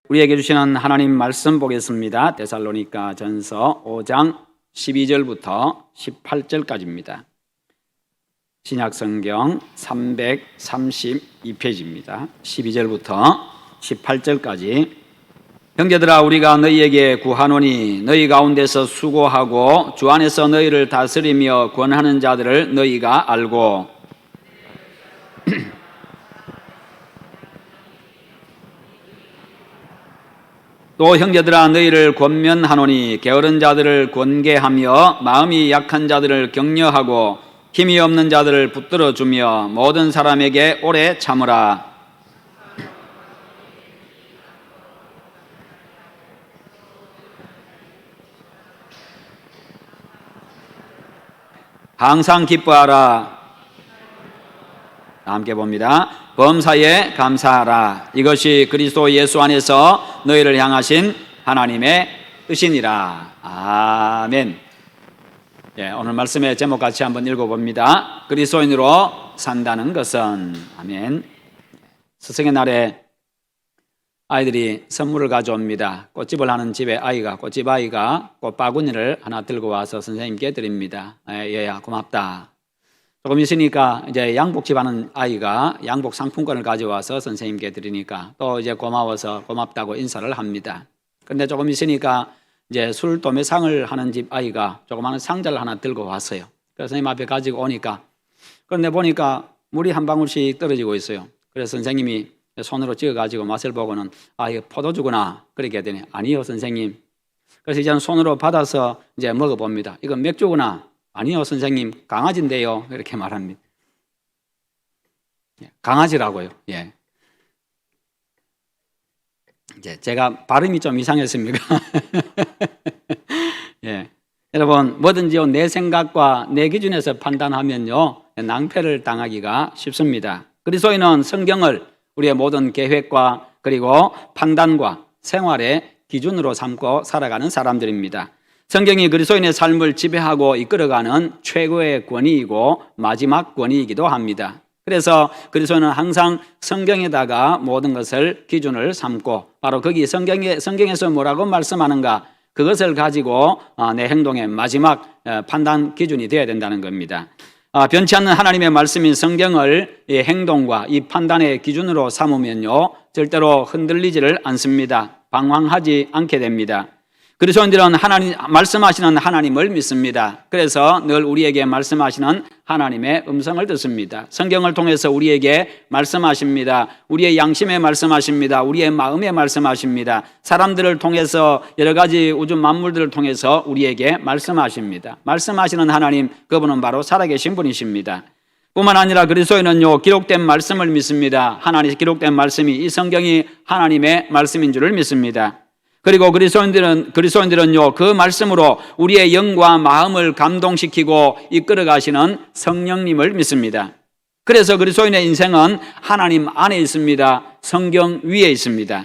우리에게 주시는 하나님 말씀 보겠습니다. 데살로니가 전서 5장 12절부터 18절까지입니다. 신약성경 332페이지입니다. 12절부터 18절까지. 형제들아, 우리가 너희에게 구하노니 너희 가운데서 수고하고 주 안에서 너희를 다스리며 권하는 자들을 너희가 알고 또 형제들아, 너희를 권면하노니 게으른 자들을 권계하며 마음이 약한 자들을 격려하고 힘이 없는 자들을 붙들어주며 모든 사람에게 오래 참으라. 항상 기뻐하라. 함께 봅니다. 범사에 감사하라. 이것이 그리스도 예수 안에서 너희를 향하신 하나님의 뜻이니라. 아멘. 오늘 말씀의 제목 같이 한번 읽어봅니다. 그리스도인으로 산다는 것은. 아멘. 스승의 날에 아이들이 선물을 가져옵니다. 꽃집을 하는 집에 꽃집 아이가 꽃바구니를 하나 들고 와서 선생님께 드립니다. 얘야, 고맙다. 조금 있으니까 이제 양복집 하는 아이가 양복 상품권을 가져와서 선생님께 드리니까 또 이제 고마워서 고맙다고 인사를 합니다. 그런데 조금 있으니까 이제 술 도매상을 하는 집 아이가 조그마한 상자를 하나 들고 왔어요. 그래서 선생님 앞에 가지고 오니까, 그런데 보니까 물이 한 방울씩 떨어지고 있어요. 그래서 선생님이 손으로 찍어가지고 맛을 보고는 이거 포도주구나 그렇게 하더니 아니요 선생님. 그래서 이제는 손으로 받아서 이제 먹어봅니다. 이건 맥주구나. 아니요 선생님, 강아지인데요. 이렇게 말합니다. 강아지라고요. 예. 이제 제가 발음이 좀 이상했습니까? 예. 여러분, 뭐든지요 내 생각과 내 기준에서 판단하면요 낭패를 당하기가 쉽습니다. 그리스도인은 성경을 우리의 모든 계획과 그리고 판단과 생활의 기준으로 삼고 살아가는 사람들입니다. 성경이 그리스도인의 삶을 지배하고 이끌어가는 최고의 권위이고 마지막 권위이기도 합니다. 그래서 그리스도인은 항상 성경에다가 모든 것을 기준을 삼고 바로 거기 성경에서 뭐라고 말씀하는가 그것을 가지고 내 행동의 마지막 판단 기준이 되어야 된다는 겁니다. 변치 않는 하나님의 말씀인 성경을 이 행동과 이 판단의 기준으로 삼으면요 절대로 흔들리지를 않습니다. 방황하지 않게 됩니다. 그리스도인들은 말씀하시는 하나님을 믿습니다. 그래서 늘 우리에게 말씀하시는 하나님의 음성을 듣습니다. 성경을 통해서 우리에게 말씀하십니다. 우리의 양심에 말씀하십니다. 우리의 마음에 말씀하십니다. 사람들을 통해서 여러 가지 우주 만물들을 통해서 우리에게 말씀하십니다. 말씀하시는 하나님, 그분은 바로 살아계신 분이십니다. 뿐만 아니라 그리스도인은요 기록된 말씀을 믿습니다. 하나님의 기록된 말씀이 이 성경이 하나님의 말씀인 줄을 믿습니다. 그리고 그리스도인들은요 그 말씀으로 우리의 영과 마음을 감동시키고 이끌어 가시는 성령님을 믿습니다. 그래서 그리스도인의 인생은 하나님 안에 있습니다. 성경 위에 있습니다.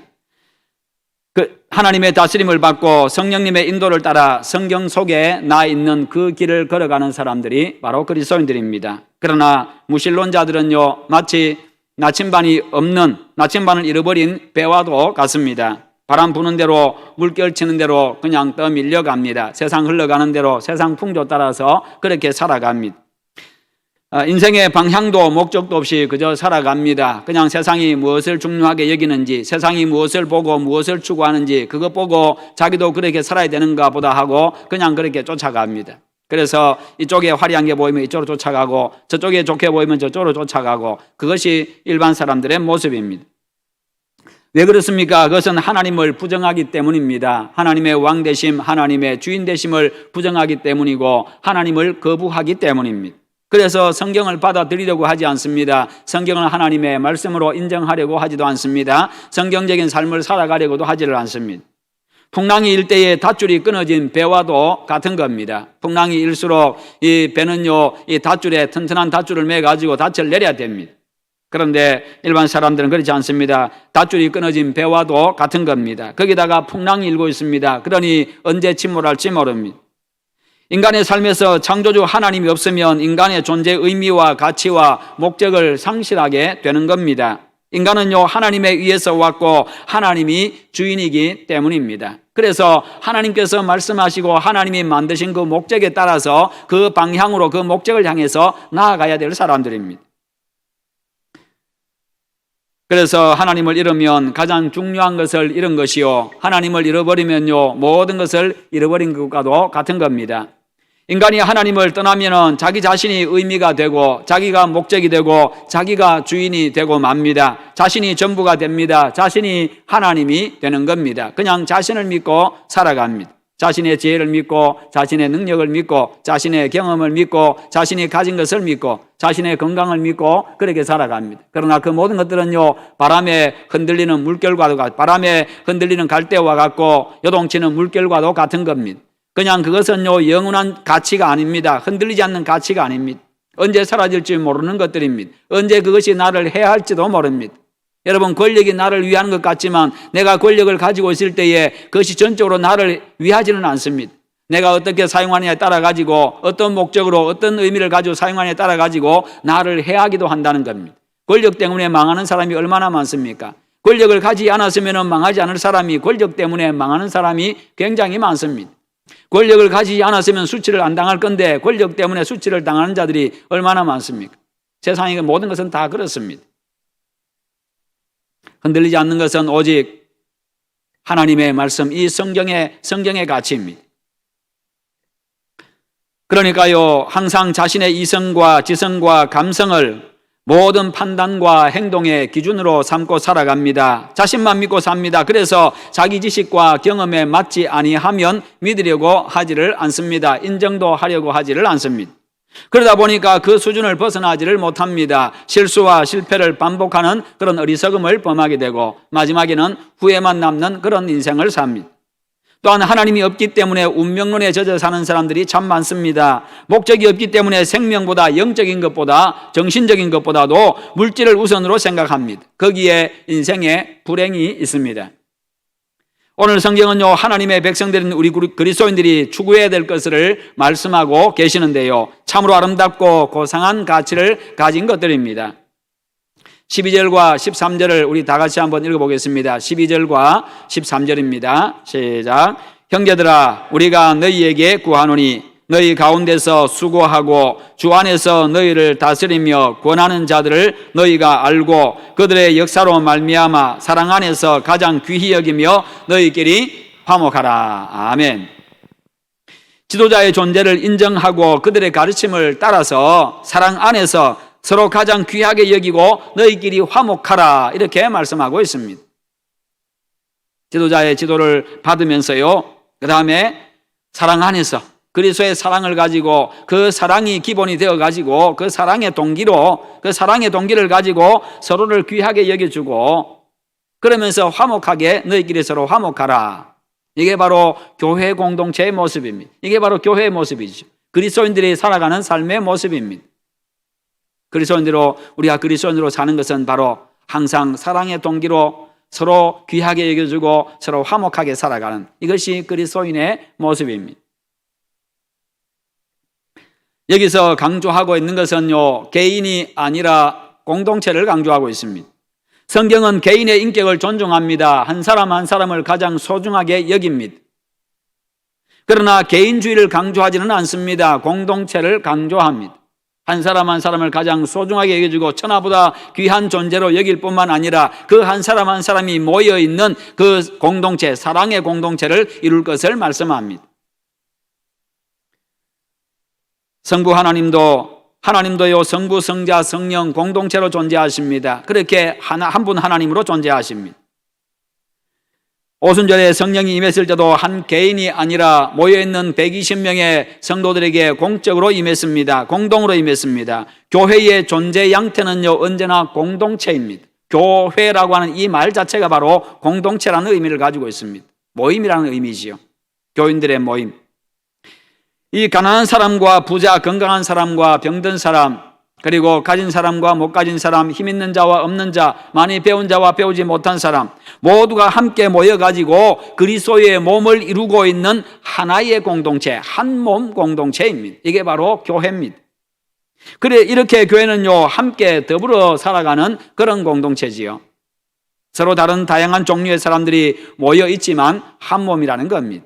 하나님의 다스림을 받고 성령님의 인도를 따라 성경 속에 나 있는 그 길을 걸어가는 사람들이 바로 그리스도인들입니다. 그러나 무신론자들은요 마치 나침반을 잃어버린 배와도 같습니다. 바람 부는 대로 물결 치는 대로 그냥 떠밀려 갑니다. 세상 흘러가는 대로 세상 풍조 따라서 그렇게 살아갑니다. 인생의 방향도 목적도 없이 그저 살아갑니다. 그냥 세상이 무엇을 중요하게 여기는지, 세상이 무엇을 보고 무엇을 추구하는지 그것 보고 자기도 그렇게 살아야 되는가 보다 하고 그냥 그렇게 쫓아갑니다. 그래서 이쪽에 화려한 게 보이면 이쪽으로 쫓아가고 저쪽에 좋게 보이면 저쪽으로 쫓아가고 그것이 일반 사람들의 모습입니다. 왜 그렇습니까? 그것은 하나님을 부정하기 때문입니다. 하나님의 왕 되심, 하나님의 주인 되심을 부정하기 때문이고 하나님을 거부하기 때문입니다. 그래서 성경을 받아들이려고 하지 않습니다. 성경을 하나님의 말씀으로 인정하려고 하지도 않습니다. 성경적인 삶을 살아가려고도 하지를 않습니다. 풍랑이 일 때에 닷줄이 끊어진 배와도 같은 겁니다. 풍랑이 일수록 이 배는요 이 닷줄에 튼튼한 닷줄을 매가지고 닻을 내려야 됩니다. 그런데 일반 사람들은 그렇지 않습니다. 닷줄이 끊어진 배와도 같은 겁니다. 거기다가 풍랑이 일고 있습니다. 그러니 언제 침몰할지 모릅니다. 인간의 삶에서 창조주 하나님이 없으면 인간의 존재 의미와 가치와 목적을 상실하게 되는 겁니다. 인간은요, 하나님에 의해서 왔고 하나님이 주인이기 때문입니다. 그래서 하나님께서 말씀하시고 하나님이 만드신 그 목적에 따라서 그 방향으로 그 목적을 향해서 나아가야 될 사람들입니다. 그래서 하나님을 잃으면 가장 중요한 것을 잃은 것이요, 하나님을 잃어버리면요, 모든 것을 잃어버린 것과도 같은 겁니다. 인간이 하나님을 떠나면은 자기 자신이 의미가 되고 자기가 목적이 되고 자기가 주인이 되고 맙니다. 자신이 전부가 됩니다. 자신이 하나님이 되는 겁니다. 그냥 자신을 믿고 살아갑니다. 자신의 지혜를 믿고 자신의 능력을 믿고 자신의 경험을 믿고 자신이 가진 것을 믿고 자신의 건강을 믿고 그렇게 살아갑니다. 그러나 그 모든 것들은요, 바람에 흔들리는 물결과도 바람에 흔들리는 갈대와 같고 요동치는 물결과도 같은 겁니다. 그냥 그것은요, 영원한 가치가 아닙니다. 흔들리지 않는 가치가 아닙니다. 언제 사라질지 모르는 것들입니다. 언제 그것이 나를 해야 할지도 모릅니다. 여러분, 권력이 나를 위하는 것 같지만 내가 권력을 가지고 있을 때에 그것이 전적으로 나를 위하지는 않습니다. 내가 어떻게 사용하느냐에 따라 가지고 어떤 목적으로 어떤 의미를 가지고 사용하느냐에 따라 가지고 나를 해하기도 한다는 겁니다. 권력 때문에 망하는 사람이 얼마나 많습니까? 권력을 가지지 않았으면 망하지 않을 사람이 권력 때문에 망하는 사람이 굉장히 많습니다. 권력을 가지지 않았으면 수치를 안 당할 건데 권력 때문에 수치를 당하는 자들이 얼마나 많습니까? 세상의 모든 것은 다 그렇습니다. 흔들리지 않는 것은 오직 하나님의 말씀, 이 성경의 가치입니다. 그러니까요, 항상 자신의 이성과 지성과 감성을 모든 판단과 행동의 기준으로 삼고 살아갑니다. 자신만 믿고 삽니다. 그래서 자기 지식과 경험에 맞지 아니하면 믿으려고 하지를 않습니다. 인정도 하려고 하지를 않습니다. 그러다 보니까 그 수준을 벗어나지를 못합니다. 실수와 실패를 반복하는 그런 어리석음을 범하게 되고 마지막에는 후회만 남는 그런 인생을 삽니다. 또한 하나님이 없기 때문에 운명론에 젖어 사는 사람들이 참 많습니다. 목적이 없기 때문에 생명보다 영적인 것보다 정신적인 것보다도 물질을 우선으로 생각합니다. 거기에 인생에 불행이 있습니다. 오늘 성경은요, 하나님의 백성들인 우리 그리스도인들이 추구해야 될 것을 말씀하고 계시는데요, 참으로 아름답고 고상한 가치를 가진 것들입니다. 12절과 13절을 우리 다 같이 한번 읽어보겠습니다. 12절과 13절입니다. 시작. 형제들아, 우리가 너희에게 구하노니 너희 가운데서 수고하고 주 안에서 너희를 다스리며 권하는 자들을 너희가 알고 그들의 역사로 말미암아 사랑 안에서 가장 귀히 여기며 너희끼리 화목하라. 아멘. 지도자의 존재를 인정하고 그들의 가르침을 따라서 사랑 안에서 서로 가장 귀하게 여기고 너희끼리 화목하라, 이렇게 말씀하고 있습니다. 지도자의 지도를 받으면서요, 그 다음에 사랑 안에서 그리스도의 사랑을 가지고 그 사랑이 기본이 되어 가지고 그 사랑의 동기를 가지고 서로를 귀하게 여겨주고 그러면서 화목하게 너희끼리 서로 화목하라. 이게 바로 교회 공동체의 모습입니다. 이게 바로 교회의 모습이죠. 그리스도인들이 살아가는 삶의 모습입니다. 우리가 그리스도인으로 사는 것은 바로 항상 사랑의 동기로 서로 귀하게 여겨주고 서로 화목하게 살아가는, 이것이 그리스도인의 모습입니다. 여기서 강조하고 있는 것은요, 개인이 아니라 공동체를 강조하고 있습니다. 성경은 개인의 인격을 존중합니다. 한 사람 한 사람을 가장 소중하게 여깁니다. 그러나 개인주의를 강조하지는 않습니다. 공동체를 강조합니다. 한 사람 한 사람을 가장 소중하게 여겨주고 천하보다 귀한 존재로 여길 뿐만 아니라 그 한 사람 한 사람이 모여있는 그 공동체, 사랑의 공동체를 이룰 것을 말씀합니다. 성부 하나님도요, 성부, 성자, 성령 공동체로 존재하십니다. 그렇게 한 분 하나님으로 존재하십니다. 오순절에 성령이 임했을 때도 한 개인이 아니라 모여있는 120명의 성도들에게 공적으로 임했습니다. 공동으로 임했습니다. 교회의 존재 양태는요, 언제나 공동체입니다. 교회라고 하는 이 말 자체가 바로 공동체라는 의미를 가지고 있습니다. 모임이라는 의미지요. 교인들의 모임. 이 가난한 사람과 부자, 건강한 사람과 병든 사람, 그리고 가진 사람과 못 가진 사람, 힘 있는 자와 없는 자, 많이 배운 자와 배우지 못한 사람, 모두가 함께 모여가지고 그리스도의 몸을 이루고 있는 하나의 공동체, 한 몸 공동체입니다. 이게 바로 교회입니다. 그래, 이렇게 교회는요, 함께 더불어 살아가는 그런 공동체지요. 서로 다른 다양한 종류의 사람들이 모여 있지만 한 몸이라는 겁니다.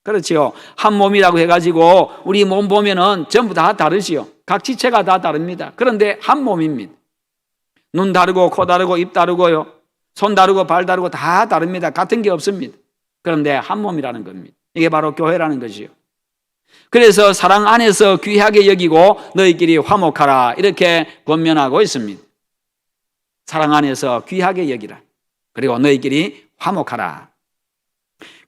그렇지요. 한 몸이라고 해가지고 우리 몸 보면은 전부 다 다르지요. 각 지체가 다 다릅니다. 그런데 한 몸입니다. 눈 다르고 코 다르고 입 다르고요. 손 다르고 발 다르고 다 다릅니다. 같은 게 없습니다. 그런데 한 몸이라는 겁니다. 이게 바로 교회라는 것이요. 그래서 사랑 안에서 귀하게 여기고 너희끼리 화목하라 이렇게 권면하고 있습니다. 사랑 안에서 귀하게 여기라. 그리고 너희끼리 화목하라.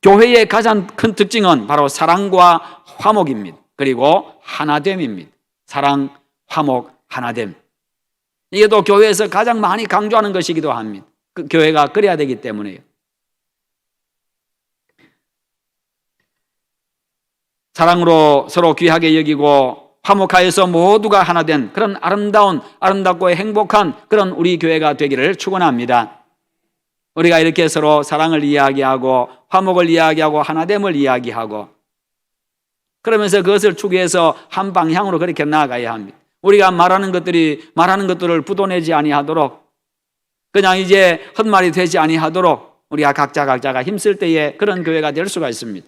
교회의 가장 큰 특징은 바로 사랑과 화목입니다. 그리고 하나됨입니다. 사랑, 화목, 하나됨. 이게 또 교회에서 가장 많이 강조하는 것이기도 합니다. 그 교회가 그래야 되기 때문에요. 사랑으로 서로 귀하게 여기고 화목하여서 모두가 하나 된 그런 아름답고 행복한 그런 우리 교회가 되기를 축원합니다. 우리가 이렇게 서로 사랑을 이야기하고 화목을 이야기하고 하나됨을 이야기하고 그러면서 그것을 추구해서 한 방향으로 그렇게 나아가야 합니다. 우리가 말하는 것들을 부도내지 아니하도록 그냥 이제 헛말이 되지 아니하도록 우리가 각자가 힘쓸 때에 그런 교회가 될 수가 있습니다.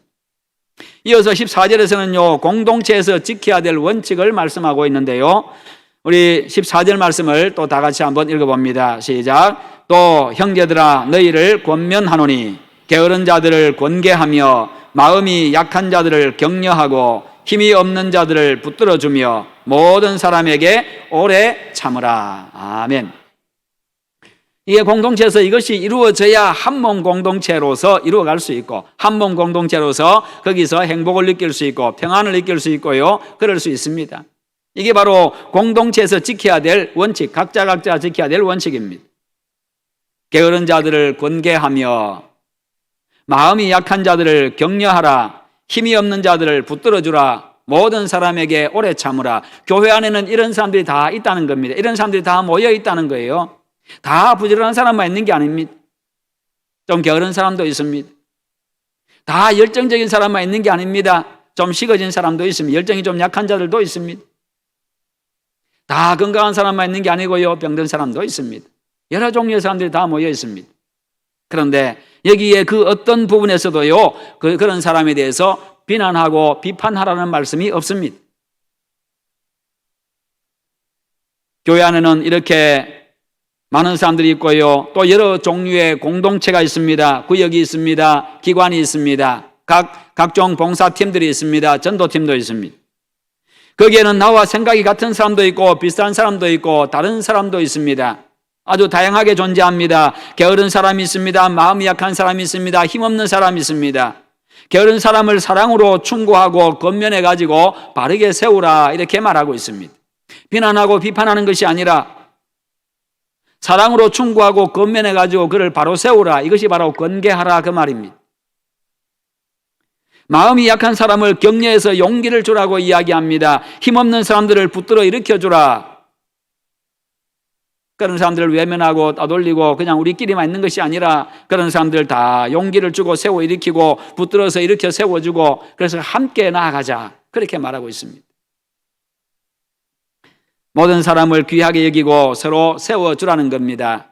이어서 14절에서는요, 공동체에서 지켜야 될 원칙을 말씀하고 있는데요. 우리 14절 말씀을 또 다 같이 한번 읽어봅니다. 시작. 또 형제들아 너희를 권면하노니 게으른 자들을 권계하며 마음이 약한 자들을 격려하고 힘이 없는 자들을 붙들어주며 모든 사람에게 오래 참으라. 아멘. 이게 공동체에서 이것이 이루어져야 한 몸 공동체로서 이루어갈 수 있고 한 몸 공동체로서 거기서 행복을 느낄 수 있고 평안을 느낄 수 있고요. 그럴 수 있습니다. 이게 바로 공동체에서 지켜야 될 원칙, 각자 지켜야 될 원칙입니다. 게으른 자들을 권계하며 마음이 약한 자들을 격려하라. 힘이 없는 자들을 붙들어주라. 모든 사람에게 오래 참으라. 교회 안에는 이런 사람들이 다 있다는 겁니다. 이런 사람들이 다 모여 있다는 거예요. 다 부지런한 사람만 있는 게 아닙니다. 좀 게으른 사람도 있습니다. 다 열정적인 사람만 있는 게 아닙니다. 좀 식어진 사람도 있습니다. 열정이 좀 약한 자들도 있습니다. 다 건강한 사람만 있는 게 아니고요. 병든 사람도 있습니다. 여러 종류의 사람들이 다 모여 있습니다. 그런데 여기에 그 어떤 부분에서도요, 그런 사람에 대해서 비난하고 비판하라는 말씀이 없습니다. 교회 안에는 이렇게 많은 사람들이 있고요. 또 여러 종류의 공동체가 있습니다. 구역이 있습니다. 기관이 있습니다. 각종 봉사팀들이 있습니다. 전도팀도 있습니다. 거기에는 나와 생각이 같은 사람도 있고 비슷한 사람도 있고 다른 사람도 있습니다. 아주 다양하게 존재합니다. 게으른 사람이 있습니다. 마음이 약한 사람이 있습니다. 힘없는 사람이 있습니다. 게으른 사람을 사랑으로 충고하고 권면해가지고 바르게 세우라 이렇게 말하고 있습니다. 비난하고 비판하는 것이 아니라 사랑으로 충고하고 권면해가지고 그를 바로 세우라. 이것이 바로 권계하라 그 말입니다. 마음이 약한 사람을 격려해서 용기를 주라고 이야기합니다. 힘없는 사람들을 붙들어 일으켜주라. 그런 사람들을 외면하고 따돌리고 그냥 우리끼리만 있는 것이 아니라 그런 사람들 다 용기를 주고 세워 일으키고 붙들어서 일으켜 세워주고 그래서 함께 나아가자. 그렇게 말하고 있습니다. 모든 사람을 귀하게 여기고 서로 세워주라는 겁니다.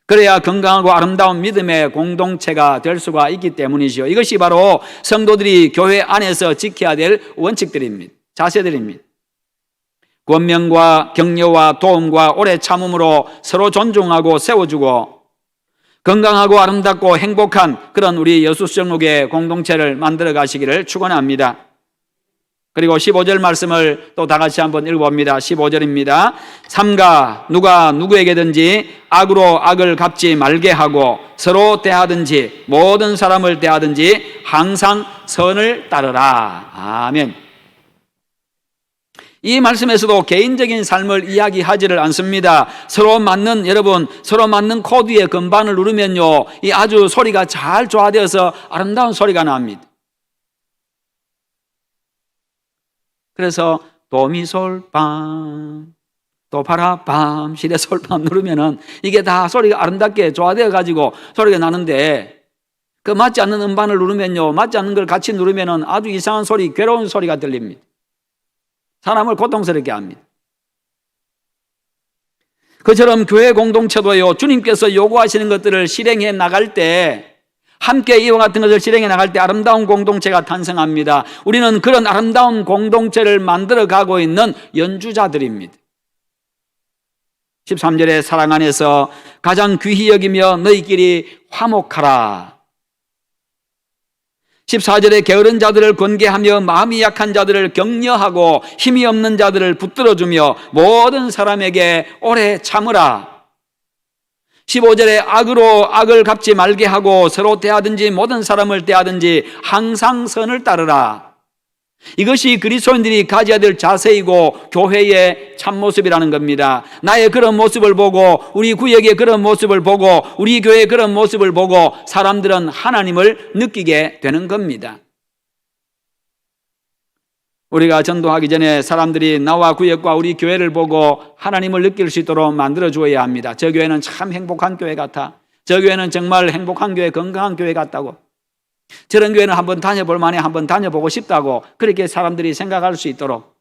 그래야 건강하고 아름다운 믿음의 공동체가 될 수가 있기 때문이죠. 이것이 바로 성도들이 교회 안에서 지켜야 될 원칙들입니다. 자세들입니다. 권면과 격려와 도움과 오래 참음으로 서로 존중하고 세워주고 건강하고 아름답고 행복한 그런 우리 여수성록의 공동체를 만들어 가시기를 축원합니다. 그리고 15절 말씀을 또 다 같이 한번 읽어봅니다. 15절입니다. 삼가 누가 누구에게든지 악으로 악을 갚지 말게 하고 서로 대하든지 모든 사람을 대하든지 항상 선을 따르라. 아멘. 이 말씀에서도 개인적인 삶을 이야기하지를 않습니다. 서로 맞는 코드의 건반을 누르면요, 이 아주 소리가 잘 조화되어서 아름다운 소리가 납니다. 그래서 도미솔밤 도파라밤 시레솔밤 누르면은 이게 다 소리가 아름답게 조화되어 가지고 소리가 나는데 그 맞지 않는 음반을 누르면요, 맞지 않는 걸 같이 누르면은 아주 이상한 소리, 괴로운 소리가 들립니다. 사람을 고통스럽게 합니다. 그처럼 교회 공동체도요, 주님께서 요구하시는 것들을 실행해 나갈 때, 함께 이와 같은 것을 실행해 나갈 때 아름다운 공동체가 탄생합니다. 우리는 그런 아름다운 공동체를 만들어 가고 있는 연주자들입니다. 13절에 사랑 안에서 가장 귀히 여기며 너희끼리 화목하라. 14절에 게으른 자들을 권계하며 마음이 약한 자들을 격려하고 힘이 없는 자들을 붙들어주며 모든 사람에게 오래 참으라. 15절에 악으로 악을 갚지 말게 하고 서로 대하든지 모든 사람을 대하든지 항상 선을 따르라. 이것이 그리스도인들이 가져야 될 자세이고 교회의 참모습이라는 겁니다. 나의 그런 모습을 보고, 우리 구역의 그런 모습을 보고, 우리 교회의 그런 모습을 보고 사람들은 하나님을 느끼게 되는 겁니다. 우리가 전도하기 전에 사람들이 나와 구역과 우리 교회를 보고 하나님을 느낄 수 있도록 만들어 주어야 합니다. 저 교회는 참 행복한 교회 같아. 저 교회는 정말 행복한 교회, 건강한 교회 같다고. 저런 교회는 한번 다녀볼 만해, 한번 다녀보고 싶다고 그렇게 사람들이 생각할 수 있도록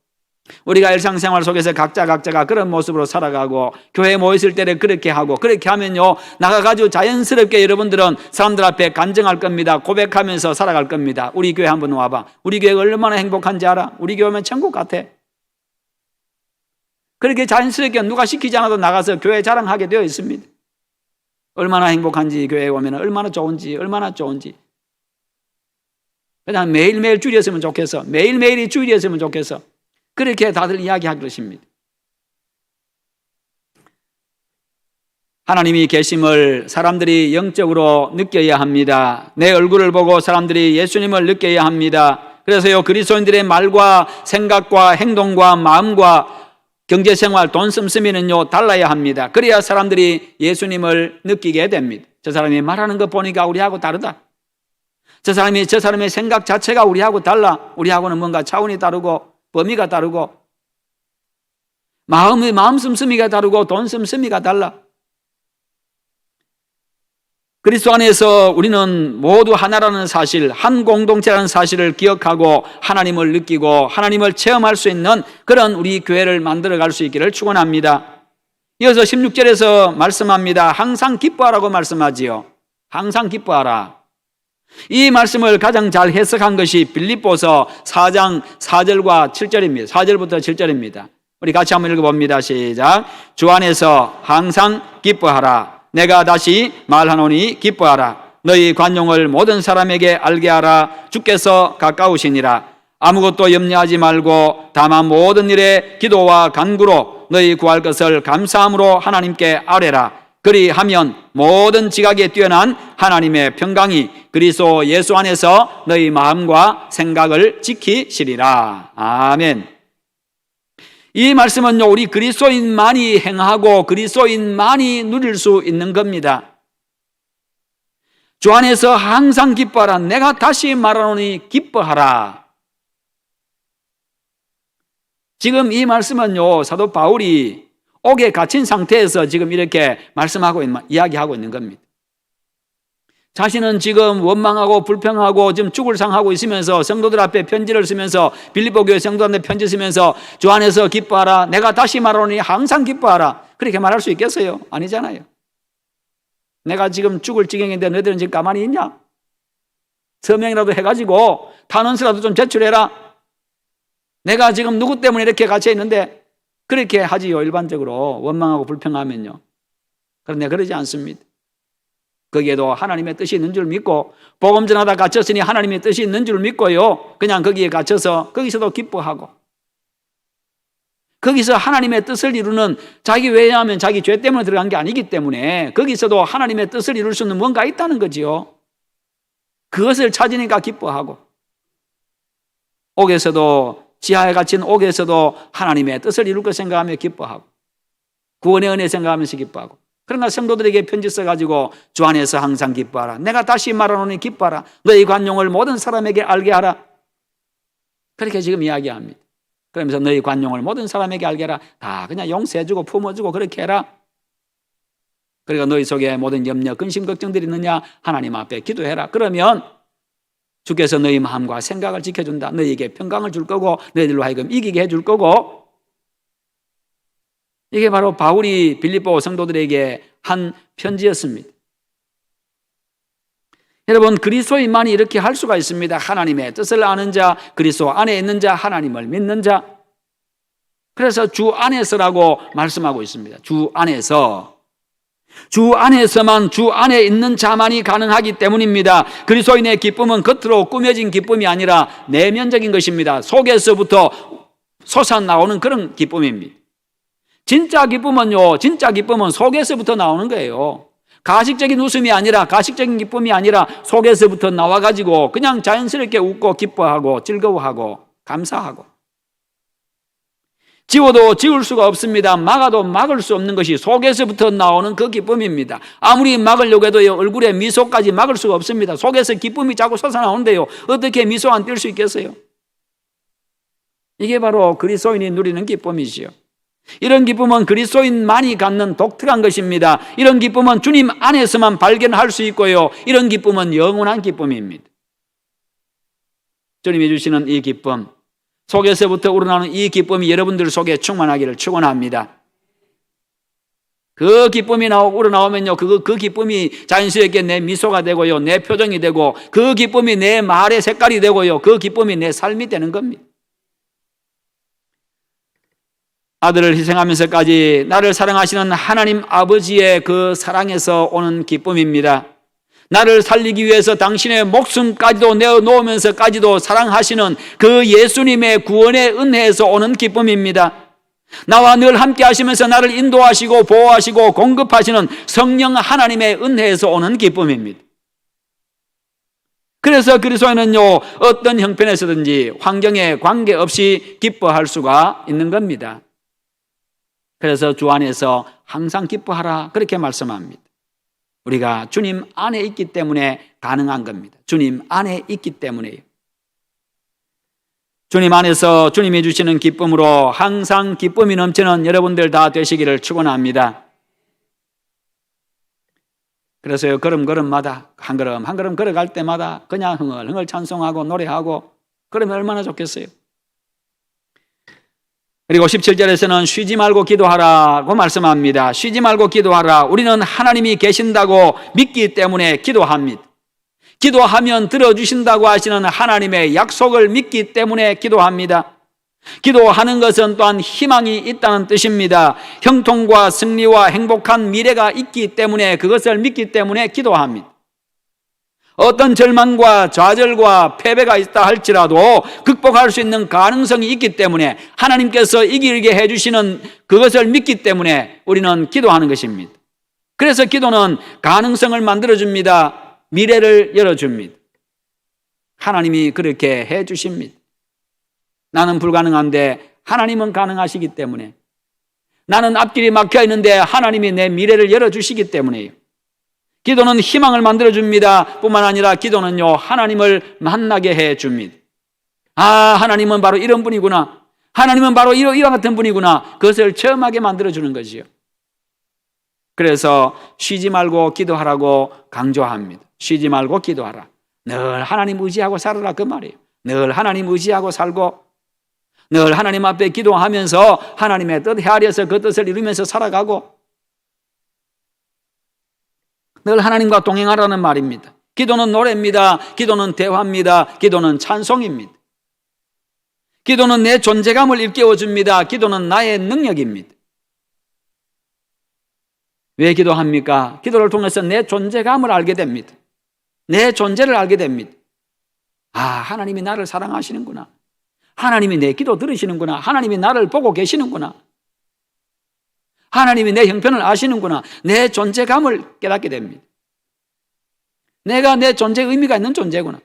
우리가 일상생활 속에서 각자가 그런 모습으로 살아가고 교회에 모였을 때는 그렇게 하고, 그렇게 하면요 나가가지고 자연스럽게 여러분들은 사람들 앞에 간증할 겁니다. 고백하면서 살아갈 겁니다. 우리 교회 한번 와봐. 우리 교회가 얼마나 행복한지 알아? 우리 교회면 천국 같아. 그렇게 자연스럽게 누가 시키지 않아도 나가서 교회 자랑하게 되어 있습니다. 얼마나 행복한지, 교회에 오면 얼마나 좋은지. 그냥 매일매일 주일이었으면 좋겠어. 매일매일이 주일이었으면 좋겠어. 그렇게 다들 이야기하기 그러십니다. 하나님이 계심을 사람들이 영적으로 느껴야 합니다. 내 얼굴을 보고 사람들이 예수님을 느껴야 합니다. 그래서요, 그리스도인들의 말과 생각과 행동과 마음과 경제생활, 돈 씀씀이는요 달라야 합니다. 그래야 사람들이 예수님을 느끼게 됩니다. 저 사람이 말하는 거 보니까 우리하고 다르다. 저 사람의 생각 자체가 우리하고 달라. 우리하고는 뭔가 차원이 다르고 범위가 다르고 마음 씀씀이가 다르고 돈 씀씀이가 달라. 그리스도 안에서 우리는 모두 하나라는 사실, 한 공동체라는 사실을 기억하고 하나님을 느끼고 하나님을 체험할 수 있는 그런 우리 교회를 만들어갈 수 있기를 축원합니다. 이어서 16절에서 말씀합니다. 항상 기뻐하라고 말씀하지요. 항상 기뻐하라. 이 말씀을 가장 잘 해석한 것이 빌립보서 4장 4절과 7절입니다. 4절부터 7절입니다. 우리 같이 한번 읽어봅니다. 시작. 주 안에서 항상 기뻐하라. 내가 다시 말하노니 기뻐하라. 너희 관용을 모든 사람에게 알게 하라. 주께서 가까우시니라. 아무것도 염려하지 말고 다만 모든 일에 기도와 간구로 너희 구할 것을 감사함으로 하나님께 아뢰라. 그리하면 모든 지각에 뛰어난 하나님의 평강이 그리스도 예수 안에서 너희 마음과 생각을 지키시리라. 아멘. 이 말씀은요, 우리 그리스도인만이 행하고 그리스도인만이 누릴 수 있는 겁니다. 주 안에서 항상 기뻐하라. 내가 다시 말하노니 기뻐하라. 지금 이 말씀은요, 사도 바울이 옥에 갇힌 상태에서 지금 이렇게 이야기하고 있는 겁니다. 자신은 지금 원망하고 불평하고 지금 죽을 상하고 있으면서 성도들 앞에 편지를 쓰면서 빌립보 교회 성도들한테 편지 쓰면서 주 안에서 기뻐하라. 내가 다시 말하노니 항상 기뻐하라. 그렇게 말할 수 있겠어요? 아니잖아요. 내가 지금 죽을 지경인데 너희들은 지금 가만히 있냐? 서명이라도 해가지고 탄원서라도 좀 제출해라. 내가 지금 누구 때문에 이렇게 갇혀 있는데 그렇게 하지요. 일반적으로 원망하고 불평하면요. 그런데 그러지 않습니다. 거기에도 하나님의 뜻이 있는 줄 믿고 복음 전하다 갇혔으니 하나님의 뜻이 있는 줄 믿고요. 그냥 거기에 갇혀서 거기서도 기뻐하고 거기서 하나님의 뜻을 이루는 왜냐하면 자기 죄 때문에 들어간 게 아니기 때문에 거기서도 하나님의 뜻을 이룰 수 있는 뭔가 있다는 거지요. 그것을 찾으니까 기뻐하고 옥에서도 지하에 갇힌 옥에서도 하나님의 뜻을 이룰 것 생각하며 기뻐하고 구원의 은혜 생각하면서 기뻐하고 그러나 성도들에게 편지 써가지고 주 안에서 항상 기뻐하라. 내가 다시 말하노니 기뻐하라. 너희 관용을 모든 사람에게 알게 하라. 그렇게 지금 이야기합니다. 그러면서 너희 관용을 모든 사람에게 알게 하라. 다 그냥 용서해주고 품어주고 그렇게 해라. 그러니까 너희 속에 모든 염려, 근심, 걱정들이 있느냐 하나님 앞에 기도해라. 그러면 주께서 너희 마음과 생각을 지켜준다. 너희에게 평강을 줄 거고 너희들로 하여금 이기게 해줄 거고. 이게 바로 바울이 빌립보 성도들에게 한 편지였습니다. 여러분, 그리스도인만이 이렇게 할 수가 있습니다. 하나님의 뜻을 아는 자, 그리스도 안에 있는 자, 하나님을 믿는 자. 그래서 주 안에서라고 말씀하고 있습니다. 주 안에서. 주 안에서만, 주 안에 있는 자만이 가능하기 때문입니다. 그리스도인의 기쁨은 겉으로 꾸며진 기쁨이 아니라 내면적인 것입니다. 속에서부터 솟아나오는 그런 기쁨입니다. 진짜 기쁨은 속에서부터 나오는 거예요. 가식적인 웃음이 아니라, 가식적인 기쁨이 아니라 속에서부터 나와가지고 그냥 자연스럽게 웃고 기뻐하고 즐거워하고 감사하고. 지워도 지울 수가 없습니다. 막아도 막을 수 없는 것이 속에서부터 나오는 그 기쁨입니다. 아무리 막으려고 해도 얼굴에 미소까지 막을 수가 없습니다. 속에서 기쁨이 자꾸 솟아나오는데요, 어떻게 미소 안 띌 수 있겠어요? 이게 바로 그리스도인이 누리는 기쁨이지요. 이런 기쁨은 그리스도인만이 갖는 독특한 것입니다. 이런 기쁨은 주님 안에서만 발견할 수 있고요, 이런 기쁨은 영원한 기쁨입니다. 주님이 주시는 이 기쁨, 속에서부터 우러나오는 이 기쁨이 여러분들 속에 충만하기를 축원합니다. 그 기쁨이 우러나오면요, 그 기쁨이 자연스럽게 내 미소가 되고요, 내 표정이 되고, 그 기쁨이 내 말의 색깔이 되고요, 그 기쁨이 내 삶이 되는 겁니다. 아들을 희생하면서까지 나를 사랑하시는 하나님 아버지의 그 사랑에서 오는 기쁨입니다. 나를 살리기 위해서 당신의 목숨까지도 내어놓으면서까지도 사랑하시는 그 예수님의 구원의 은혜에서 오는 기쁨입니다. 나와 늘 함께 하시면서 나를 인도하시고 보호하시고 공급하시는 성령 하나님의 은혜에서 오는 기쁨입니다. 그래서 그리스도인은요, 어떤 형편에서든지 환경에 관계없이 기뻐할 수가 있는 겁니다. 그래서 주 안에서 항상 기뻐하라, 그렇게 말씀합니다. 우리가 주님 안에 있기 때문에 가능한 겁니다. 주님 안에 있기 때문에요. 주님 안에서 주님이 주시는 기쁨으로 항상 기쁨이 넘치는 여러분들 다 되시기를 축원합니다. 그래서요, 걸음걸음마다 한 걸음 한 걸음 걸어갈 때마다 그냥 흥얼흥얼 찬송하고 노래하고 그러면 얼마나 좋겠어요. 그리고 17절에서는 쉬지 말고 기도하라고 말씀합니다. 쉬지 말고 기도하라. 우리는 하나님이 계신다고 믿기 때문에 기도합니다. 기도하면 들어주신다고 하시는 하나님의 약속을 믿기 때문에 기도합니다. 기도하는 것은 또한 희망이 있다는 뜻입니다. 형통과 승리와 행복한 미래가 있기 때문에, 그것을 믿기 때문에 기도합니다. 어떤 절망과 좌절과 패배가 있다 할지라도 극복할 수 있는 가능성이 있기 때문에, 하나님께서 이기게 해주시는 그것을 믿기 때문에 우리는 기도하는 것입니다. 그래서 기도는 가능성을 만들어줍니다. 미래를 열어줍니다. 하나님이 그렇게 해주십니다. 나는 불가능한데 하나님은 가능하시기 때문에, 나는 앞길이 막혀 있는데 하나님이 내 미래를 열어주시기 때문에요. 기도는 희망을 만들어줍니다. 뿐만 아니라 기도는요, 하나님을 만나게 해줍니다. 아, 하나님은 바로 이런 분이구나, 하나님은 바로 이런 같은 분이구나, 그것을 체험하게 만들어주는 거지요. 그래서 쉬지 말고 기도하라고 강조합니다. 쉬지 말고 기도하라. 늘 하나님 의지하고 살아라, 그 말이에요. 늘 하나님 의지하고 살고, 늘 하나님 앞에 기도하면서 하나님의 뜻 헤아려서 그 뜻을 이루면서 살아가고, 늘 하나님과 동행하라는 말입니다. 기도는 노래입니다. 기도는 대화입니다. 기도는 찬송입니다. 기도는 내 존재감을 일깨워줍니다. 기도는 나의 능력입니다. 왜 기도합니까? 기도를 통해서 내 존재감을 알게 됩니다. 내 존재를 알게 됩니다. 아, 하나님이 나를 사랑하시는구나. 하나님이 내 기도 들으시는구나. 하나님이 나를 보고 계시는구나. 하나님이 내 형편을 아시는구나. 내 존재감을 깨닫게 됩니다. 내가 내 존재의 의미가 있는 존재구나.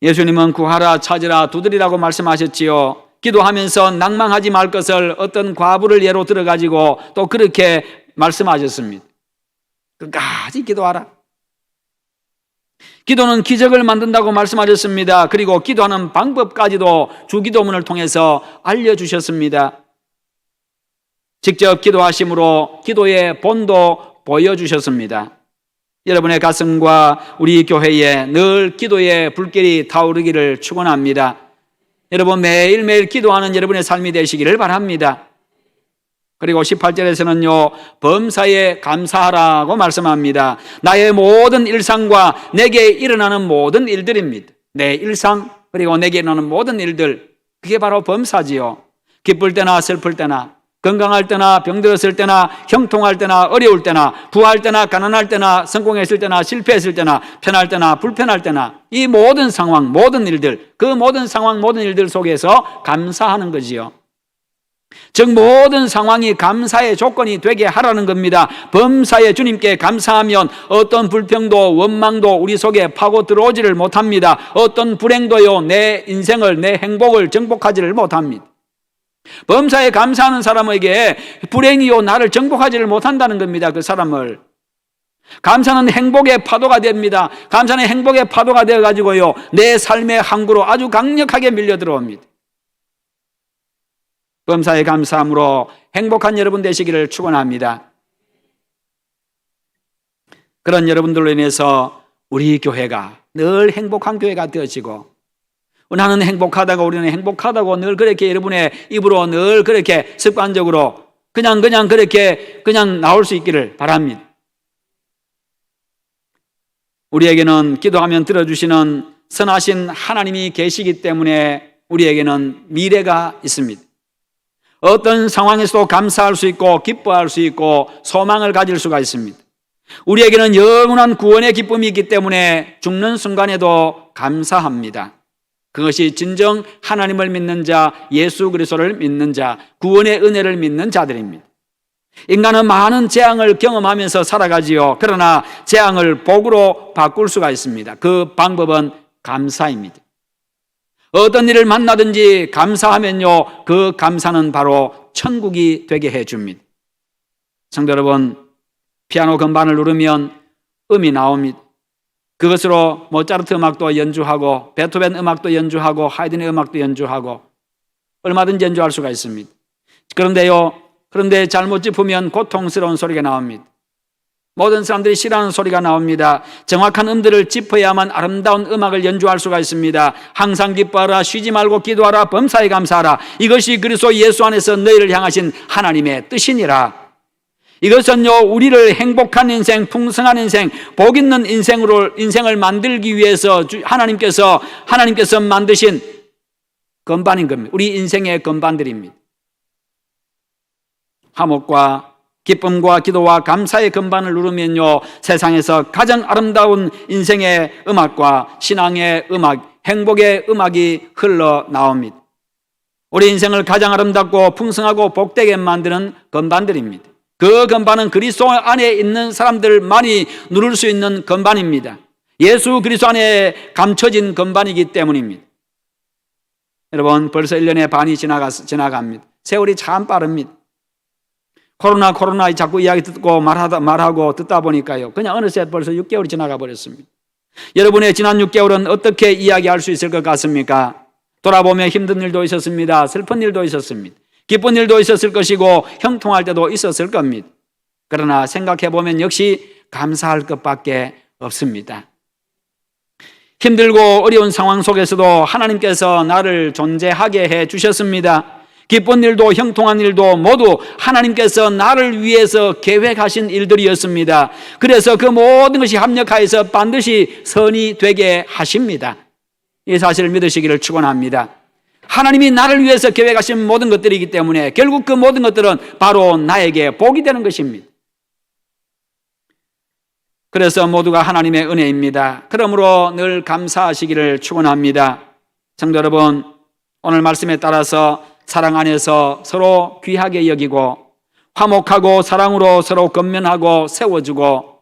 예수님은 구하라, 찾으라, 두드리라고 말씀하셨지요. 기도하면서 낭망하지 말 것을 어떤 과부를 예로 들어가지고 또 그렇게 말씀하셨습니다. 끝까지 기도하라. 기도는 기적을 만든다고 말씀하셨습니다. 그리고 기도하는 방법까지도 주기도문을 통해서 알려주셨습니다. 직접 기도하심으로 기도의 본도 보여주셨습니다. 여러분의 가슴과 우리 교회에 늘 기도의 불길이 타오르기를 축원합니다. 여러분 매일매일 기도하는 여러분의 삶이 되시기를 바랍니다. 그리고 18절에서는요, 범사에 감사하라고 말씀합니다. 나의 모든 일상과 내게 일어나는 모든 일들입니다. 내 일상 그리고 내게 일어나는 모든 일들, 그게 바로 범사지요. 기쁠 때나 슬플 때나, 건강할 때나 병들었을 때나, 형통할 때나 어려울 때나, 부할 때나 가난할 때나, 성공했을 때나 실패했을 때나, 편할 때나 불편할 때나, 이 모든 상황, 모든 일들, 그 모든 상황, 모든 일들 속에서 감사하는 거지요. 즉 모든 상황이 감사의 조건이 되게 하라는 겁니다. 범사에 주님께 감사하면 어떤 불평도 원망도 우리 속에 파고 들어오지를 못합니다. 어떤 불행도요 내 인생을, 내 행복을 정복하지를 못합니다. 범사에 감사하는 사람에게 불행이요 나를 정복하지를 못한다는 겁니다. 그 사람을. 감사는 행복의 파도가 됩니다. 감사는 행복의 파도가 되어가지고요 내 삶의 항구로 아주 강력하게 밀려 들어옵니다. 범사에 감사함으로 행복한 여러분 되시기를 축원합니다. 그런 여러분들로 인해서 우리 교회가 늘 행복한 교회가 되어지고, 나는 행복하다고, 우리는 행복하다고 늘 그렇게 여러분의 입으로 늘 그렇게 습관적으로 그냥 그렇게 나올 수 있기를 바랍니다. 우리에게는 기도하면 들어주시는 선하신 하나님이 계시기 때문에 우리에게는 미래가 있습니다. 어떤 상황에서도 감사할 수 있고 기뻐할 수 있고 소망을 가질 수가 있습니다. 우리에게는 영원한 구원의 기쁨이 있기 때문에 죽는 순간에도 감사합니다. 그것이 진정 하나님을 믿는 자, 예수 그리스도를 믿는 자, 구원의 은혜를 믿는 자들입니다. 인간은 많은 재앙을 경험하면서 살아가지요. 그러나 재앙을 복으로 바꿀 수가 있습니다. 그 방법은 감사입니다. 어떤 일을 만나든지 감사하면요 그 감사는 바로 천국이 되게 해줍니다. 성도 여러분, 피아노 건반을 누르면 음이 나옵니다. 그것으로 모차르트 음악도 연주하고 베토벤 음악도 연주하고 하이든의 음악도 연주하고 얼마든지 연주할 수가 있습니다. 그런데 잘못 짚으면 고통스러운 소리가 나옵니다. 모든 사람들이 싫어하는 소리가 나옵니다. 정확한 음들을 짚어야만 아름다운 음악을 연주할 수가 있습니다. 항상 기뻐하라, 쉬지 말고 기도하라, 범사에 감사하라. 이것이 그리스도 예수 안에서 너희를 향하신 하나님의 뜻이니라. 이것은요 우리를 행복한 인생, 풍성한 인생, 복 있는 인생을 만들기 위해서 하나님께서 만드신 건반인 겁니다. 우리 인생의 건반들입니다. 화목과 기쁨과 기도와 감사의 건반을 누르면요 세상에서 가장 아름다운 인생의 음악과 신앙의 음악, 행복의 음악이 흘러나옵니다. 우리 인생을 가장 아름답고 풍성하고 복되게 만드는 건반들입니다. 그 건반은 그리스도 안에 있는 사람들만이 누를 수 있는 건반입니다. 예수 그리스도 안에 감춰진 건반이기 때문입니다. 여러분 벌써 1년의 반이 지나갑니다. 세월이 참 빠릅니다. 코로나 자꾸 이야기 듣고 말하고 듣다 보니까요 그냥 어느새 벌써 6개월이 지나가 버렸습니다. 여러분의 지난 6개월은 어떻게 이야기할 수 있을 것 같습니까? 돌아보면 힘든 일도 있었습니다. 슬픈 일도 있었습니다. 기쁜 일도 있었을 것이고 형통할 때도 있었을 겁니다. 그러나 생각해 보면 역시 감사할 것밖에 없습니다. 힘들고 어려운 상황 속에서도 하나님께서 나를 존재하게 해 주셨습니다. 기쁜 일도 형통한 일도 모두 하나님께서 나를 위해서 계획하신 일들이었습니다. 그래서 그 모든 것이 합력하여서 반드시 선이 되게 하십니다. 이 사실을 믿으시기를 축원합니다. 하나님이 나를 위해서 계획하신 모든 것들이기 때문에 결국 그 모든 것들은 바로 나에게 복이 되는 것입니다. 그래서 모두가 하나님의 은혜입니다. 그러므로 늘 감사하시기를 축원합니다. 성도 여러분, 오늘 말씀에 따라서 사랑 안에서 서로 귀하게 여기고 화목하고 사랑으로 서로 건면하고 세워주고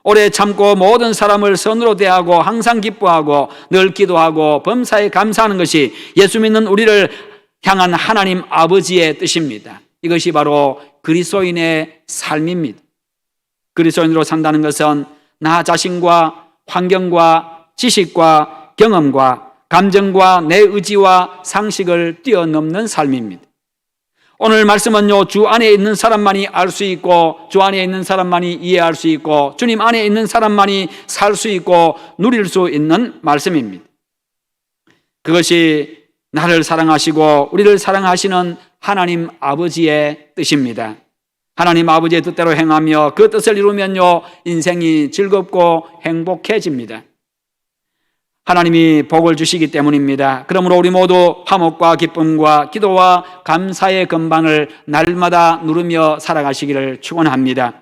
오래 참고 모든 사람을 선으로 대하고 항상 기뻐하고 늘 기도하고 범사에 감사하는 것이 예수 믿는 우리를 향한 하나님 아버지의 뜻입니다. 이것이 바로 그리스도인의 삶입니다. 그리스도인으로 산다는 것은 나 자신과 환경과 지식과 경험과 감정과 내 의지와 상식을 뛰어넘는 삶입니다. 오늘 말씀은요, 주 안에 있는 사람만이 알 수 있고, 주 안에 있는 사람만이 이해할 수 있고, 주님 안에 있는 사람만이 살 수 있고 누릴 수 있는 말씀입니다. 그것이 나를 사랑하시고 우리를 사랑하시는 하나님 아버지의 뜻입니다. 하나님 아버지의 뜻대로 행하며 그 뜻을 이루면요, 인생이 즐겁고 행복해집니다. 하나님이 복을 주시기 때문입니다. 그러므로 우리 모두 화목과 기쁨과 기도와 감사의 건반을 날마다 누르며 살아가시기를 축원합니다.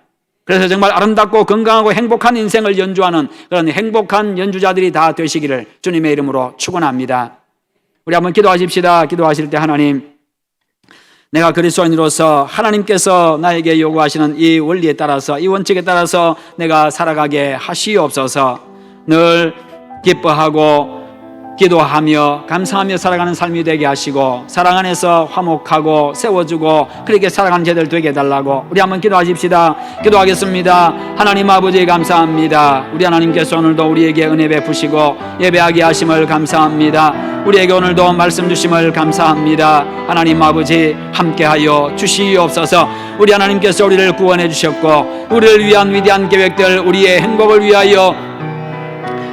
그래서 정말 아름답고 건강하고 행복한 인생을 연주하는 그런 행복한 연주자들이 다 되시기를 주님의 이름으로 축원합니다. 우리 한번 기도하십시다. 기도하실 때 하나님, 내가 그리스도인으로서 하나님께서 나에게 요구하시는 이 원리에 따라서, 이 원칙에 따라서 내가 살아가게 하시옵소서. 늘 기뻐하고 기도하며 감사하며 살아가는 삶이 되게 하시고, 사랑 안에서 화목하고 세워주고 그렇게 살아가는 저희들 되게 해달라고 우리 한번 기도하십시다. 기도하겠습니다. 하나님 아버지 감사합니다. 우리 하나님께서 오늘도 우리에게 은혜 베푸시고 예배하게 하심을 감사합니다. 우리에게 오늘도 말씀 주심을 감사합니다. 하나님 아버지 함께하여 주시옵소서. 우리 하나님께서 우리를 구원해 주셨고 우리를 위한 위대한 계획들, 우리의 행복을 위하여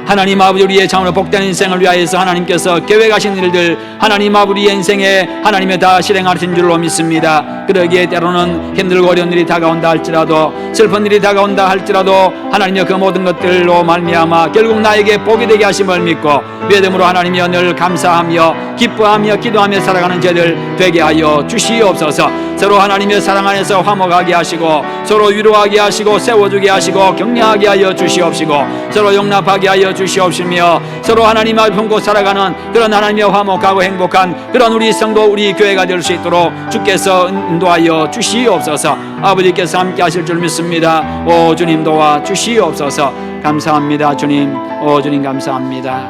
하나님 아버지 우리의 참으로 복된 인생을 위하여서 하나님께서 계획하신 일들, 하나님 아버지의 인생에 하나님의 다 실행하신 줄로 믿습니다. 그러기에 때로는 힘들고 어려운 일이 다가온다 할지라도, 슬픈 일이 다가온다 할지라도 하나님의 그 모든 것들로 말미암아 결국 나에게 복이 되게 하심을 믿고 믿음으로 하나님이여 늘 감사하며 기뻐하며 기도하며 살아가는 저희들 되게 하여 주시옵소서. 서로 하나님의 사랑 안에서 화목하게 하시고 서로 위로하게 하시고 세워주게 하시고 격려하게 하여 주시옵시고 서로 용납하게 하여 주시옵시며 서로 하나님 앞에 품고 살아가는 그런 하나님의 화목하고 행복한 그런 우리 성도, 우리 교회가 될 수 있도록 주께서 인도하여 주시옵소서. 아버지께서 함께 하실 줄 믿습니다. 오 주님 도와 주시옵소서. 감사합니다 주님. 오 주님 감사합니다.